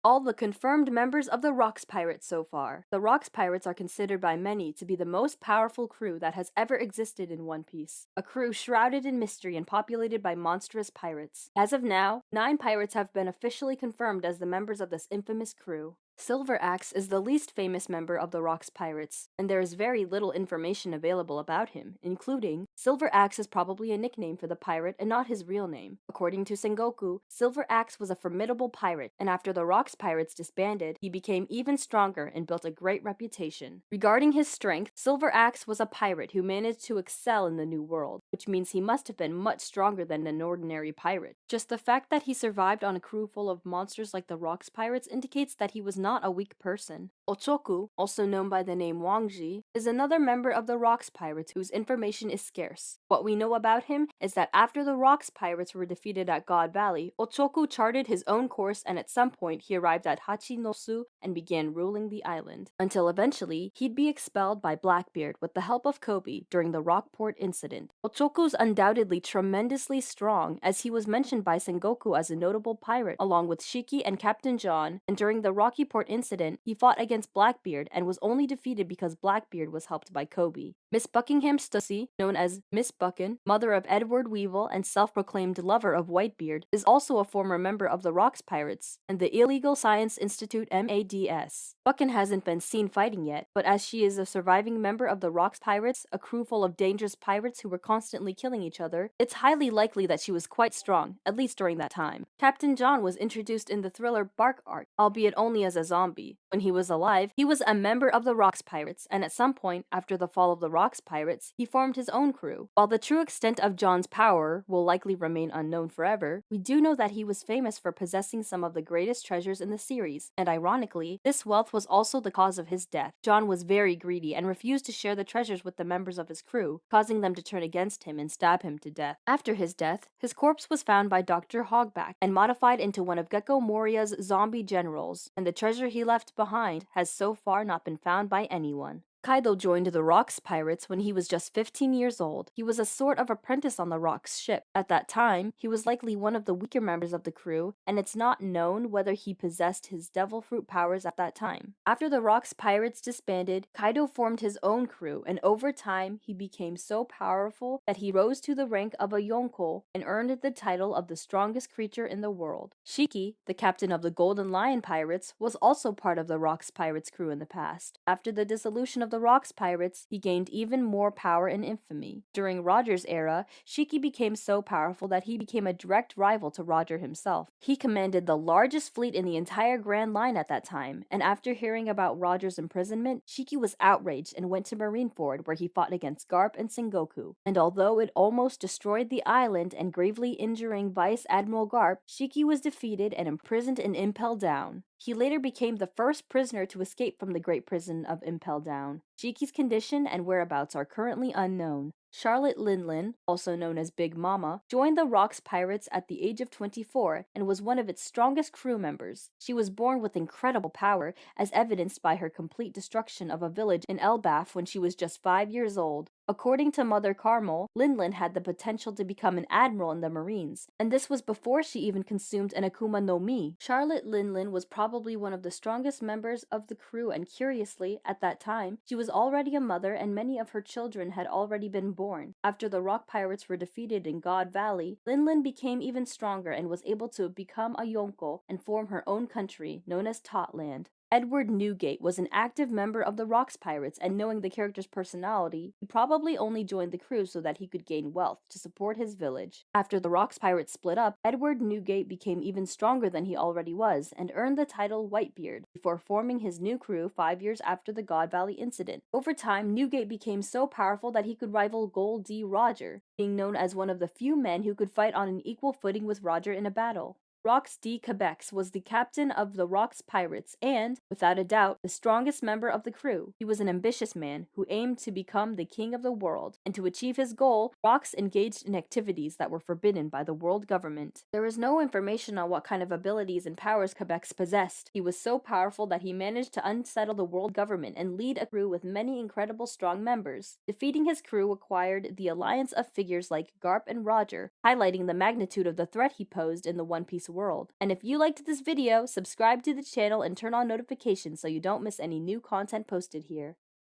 All the confirmed members of the Rocks Pirates so far. The Rocks Pirates are considered by many to be the most powerful crew that has ever existed in One Piece, a crew shrouded in mystery and populated by monstrous pirates. As of now, 9 pirates have been officially confirmed as the members of this infamous crew. Silver Axe is the least famous member of the Rocks Pirates, and there is very little information available about him, including Silver Axe is probably a nickname for the pirate and not his real name. According to Sengoku, Silver Axe was a formidable pirate, and after the Rocks Pirates disbanded, he became even stronger and built a great reputation. Regarding his strength, Silver Axe was a pirate who managed to excel in the New World, which means he must have been much stronger than an ordinary pirate. Just the fact that he survived on a crew full of monsters like the Rocks Pirates indicates that he was not a weak person. Ochoku, also known by the name Wangji, is another member of the Rocks Pirates whose information is scarce. What we know about him is that after the Rocks Pirates were defeated at God Valley, Ochoku charted his own course and at some point he arrived at Hachinosu and began ruling the island, until eventually he'd be expelled by Blackbeard with the help of Kobe during the Rockport incident. Ochoku's undoubtedly tremendously strong, as he was mentioned by Sengoku as a notable pirate, along with Shiki and Captain John, and during the Rockyport incident, he fought against Blackbeard and was only defeated because Blackbeard was helped by Kobe. Miss Buckingham Stussy, known as Miss Buckin, mother of Edward Weevil and self-proclaimed lover of Whitebeard, is also a former member of the Rocks Pirates and the Illegal Science Institute MADS. Buckin hasn't been seen fighting yet, but as she is a surviving member of the Rocks Pirates, a crew full of dangerous pirates who were constantly killing each other, it's highly likely that she was quite strong, at least during that time. Captain John was introduced in the thriller Bark arc, albeit only as a zombie. When he was alive, he was a member of the Rocks Pirates, and at some point, after the fall of the Rocks Pirates, he formed his own crew. While the true extent of John's power will likely remain unknown forever, we do know that he was famous for possessing some of the greatest treasures in the series, and ironically, this wealth was also the cause of his death. John was very greedy and refused to share the treasures with the members of his crew, causing them to turn against him and stab him to death. After his death, his corpse was found by Dr. Hogback and modified into one of Gecko Moria's zombie generals, and the treasure he left behind has so far not been found by anyone. Kaido joined the Rocks Pirates when he was just 15 years old. He was a sort of apprentice on the Rocks ship. At that time, he was likely one of the weaker members of the crew, and it's not known whether he possessed his devil fruit powers at that time. After the Rocks Pirates disbanded, Kaido formed his own crew, and over time, he became so powerful that he rose to the rank of a Yonko and earned the title of the strongest creature in the world. Shiki, the captain of the Golden Lion Pirates, was also part of the Rocks Pirates crew in the past. After the dissolution of the Rocks Pirates, he gained even more power and infamy. During Roger's era, Shiki became so powerful that he became a direct rival to Roger himself. He commanded the largest fleet in the entire Grand Line at that time, and after hearing about Roger's imprisonment, Shiki was outraged and went to Marineford where he fought against Garp and Sengoku. And although it almost destroyed the island and gravely injuring Vice Admiral Garp, Shiki was defeated and imprisoned in Impel Down. He later became the first prisoner to escape from the Great Prison of Impel Down. Shiki's condition and whereabouts are currently unknown. Charlotte Linlin, also known as Big Mama, joined the Rocks Pirates at the age of 24 and was one of its strongest crew members. She was born with incredible power, as evidenced by her complete destruction of a village in Elbaf when she was just 5 years old. According to Mother Carmel, Linlin had the potential to become an admiral in the Marines, and this was before she even consumed an Akuma no Mi. Charlotte Linlin was probably one of the strongest members of the crew, and curiously, at that time, she was already a mother and many of her children had already been born. After the Rock Pirates were defeated in God Valley, Linlin became even stronger and was able to become a Yonko and form her own country, known as Totland. Edward Newgate was an active member of the Rocks Pirates, and knowing the character's personality, he probably only joined the crew so that he could gain wealth to support his village. After the Rocks Pirates split up, Edward Newgate became even stronger than he already was, and earned the title Whitebeard, before forming his new crew 5 years after the God Valley incident. Over time, Newgate became so powerful that he could rival Gold D. Roger, being known as one of the few men who could fight on an equal footing with Roger in a battle. Rox D. Quebex was the captain of the Rocks Pirates and, without a doubt, the strongest member of the crew. He was an ambitious man who aimed to become the king of the world, and to achieve his goal, Rox engaged in activities that were forbidden by the world government. There is no information on what kind of abilities and powers Quebex possessed. He was so powerful that he managed to unsettle the world government and lead a crew with many incredible strong members. Defeating his crew acquired the alliance of figures like Garp and Roger, highlighting the magnitude of the threat he posed in the One Piece world. world. And if you liked this video, subscribe to the channel and turn on notifications so you don't miss any new content posted here.